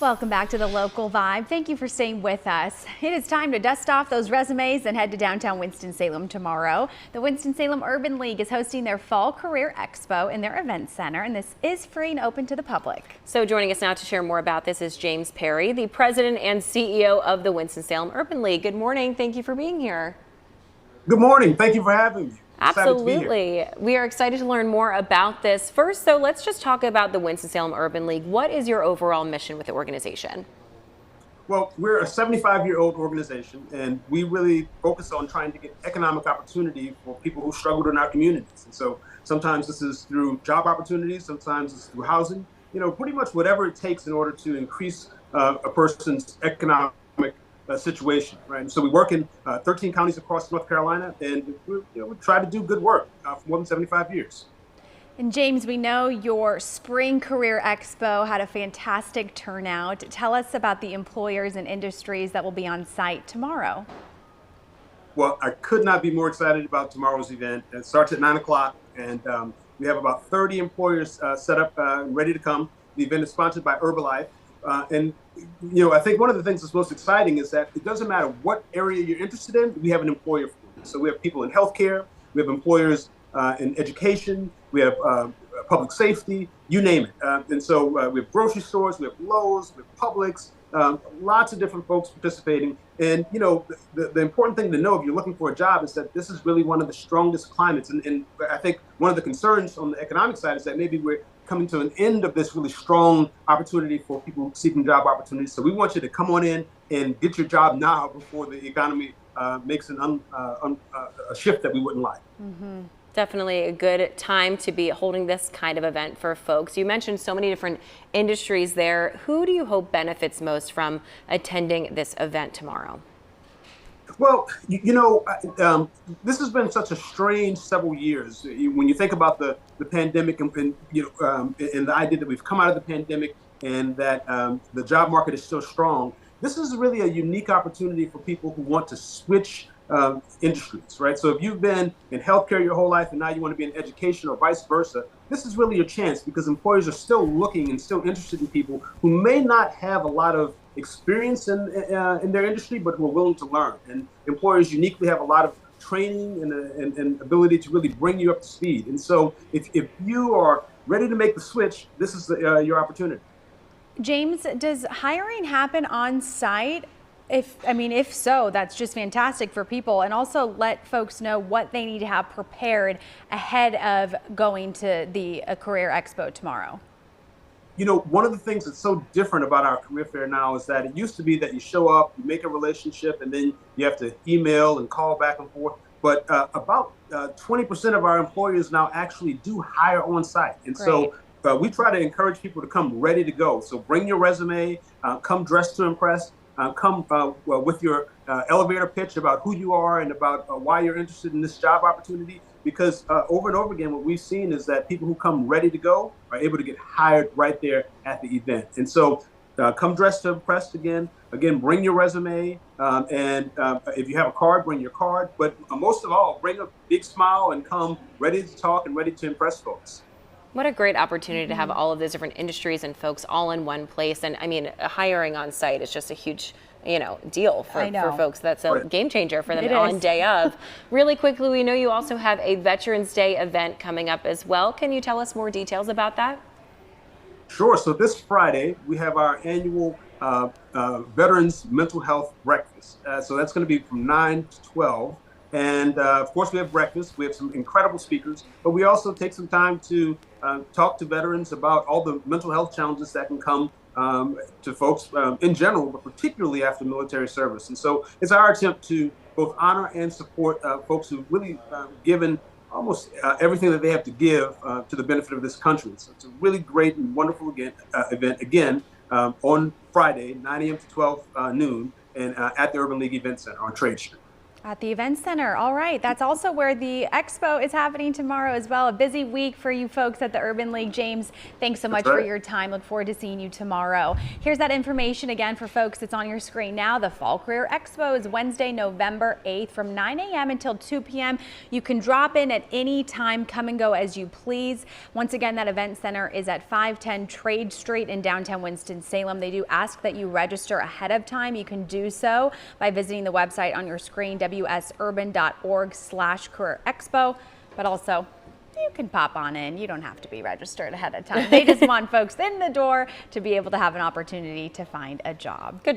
Welcome back to the Local Vibe. Thank you for staying with us. It is time to dust off those resumes and head to downtown Winston-Salem tomorrow. The Winston-Salem Urban League is hosting their Fall Career Expo in their event center, and this is free and open to the public. So joining us now to share more about this is James Perry, the president and CEO of the Winston-Salem Urban League. Good morning. Thank you for being here. Good morning. Thank you for having me. Absolutely. We are excited to learn more about this. First, though, let's just talk about the Winston-Salem Urban League. What is your overall mission with the organization? Well, we're a 75-year-old organization, and we really focus on trying to get economic opportunity for people who struggled in our communities. And so sometimes this is through job opportunities, sometimes it's through housing, pretty much whatever it takes in order to increase a person's economic situation, right? And so we work in 13 counties across North Carolina, and we try to do good work for more than 75 years. And James, we know your Spring Career Expo had a fantastic turnout. Tell us about the employers and industries that will be on site tomorrow. Well, I could not be more excited about tomorrow's event. It starts at 9 o'clock, and we have about 30 employers set up and ready to come. The event is sponsored by Herbalife. I think one of the things that's most exciting is that it doesn't matter what area you're interested in, we have an employer for you. So we have people in healthcare, we have employers in education, we have public safety, you name it. And so we have grocery stores, we have Lowe's, we have Publix, lots of different folks participating. And, the important thing to know if you're looking for a job is that this is really one of the strongest climates. And I think one of the concerns on the economic side is that maybe we're coming to an end of this really strong opportunity for people seeking job opportunities. So we want you to come on in and get your job now before the economy makes a shift that we wouldn't like. Mm-hmm. Definitely a good time to be holding this kind of event for folks. You mentioned so many different industries there. Who do you hope benefits most from attending this event tomorrow? Well, this has been such a strange several years. When you think about the pandemic and the idea that we've come out of the pandemic and that the job market is still strong, this is really a unique opportunity for people who want to switch industries, right? So if you've been in healthcare your whole life and now you want to be in education or vice versa, this is really your chance because employers are still looking and still interested in people who may not have a lot of experience in their industry, but who are willing to learn. And employers uniquely have a lot of training and ability to really bring you up to speed. And so if you are ready to make the switch, this is your opportunity. James, does hiring happen on site? If so, that's just fantastic for people, and also let folks know what they need to have prepared ahead of going to the Career Expo tomorrow. One of the things that's so different about our career fair now is that it used to be that you show up, you make a relationship, and then you have to email and call back and forth. But about 20% of our employers now actually do hire on site. And so we try to encourage people to come ready to go. So bring your resume, come dressed to impress. Come with your elevator pitch about who you are and about why you're interested in this job opportunity. Because over and over again, what we've seen is that people who come ready to go are able to get hired right there at the event. And so come dressed to impress again. Again, bring your resume. And if you have a card, bring your card. But most of all, bring a big smile and come ready to talk and ready to impress folks. What a great opportunity to have all of those different industries and folks all in one place. And hiring on site is just a huge, deal for folks. That's a game changer for them on day of. Really quickly, we know you also have a Veterans Day event coming up as well. Can you tell us more details about that? Sure. So this Friday, we have our annual Veterans Mental Health Breakfast. So that's going to be from 9 to 12. And of course, we have breakfast. We have some incredible speakers, but we also take some time to talk to veterans about all the mental health challenges that can come to folks in general, but particularly after military service. And so it's our attempt to both honor and support folks who've really given almost everything that they have to give to the benefit of this country. So it's a really great and wonderful event again on Friday, 9 a.m. to 12 noon, and at the Urban League Event Center on Trade Street. At the Event Center. All right. That's also where the expo is happening tomorrow as well. A busy week for you folks at the Urban League. James, thanks so much for your time. Look forward to seeing you tomorrow. Here's that information again for folks. It's on your screen now. The Fall Career Expo is Wednesday, November 8th from 9 a.m. until 2 p.m. You can drop in at any time. Come and go as you please. Once again, that Event Center is at 510 Trade Street in downtown Winston-Salem. They do ask that you register ahead of time. You can do so by visiting the website on your screen, wsurban.org/career expo, but also you can pop on in. You don't have to be registered ahead of time. They just want folks in the door to be able to have an opportunity to find a job. Good.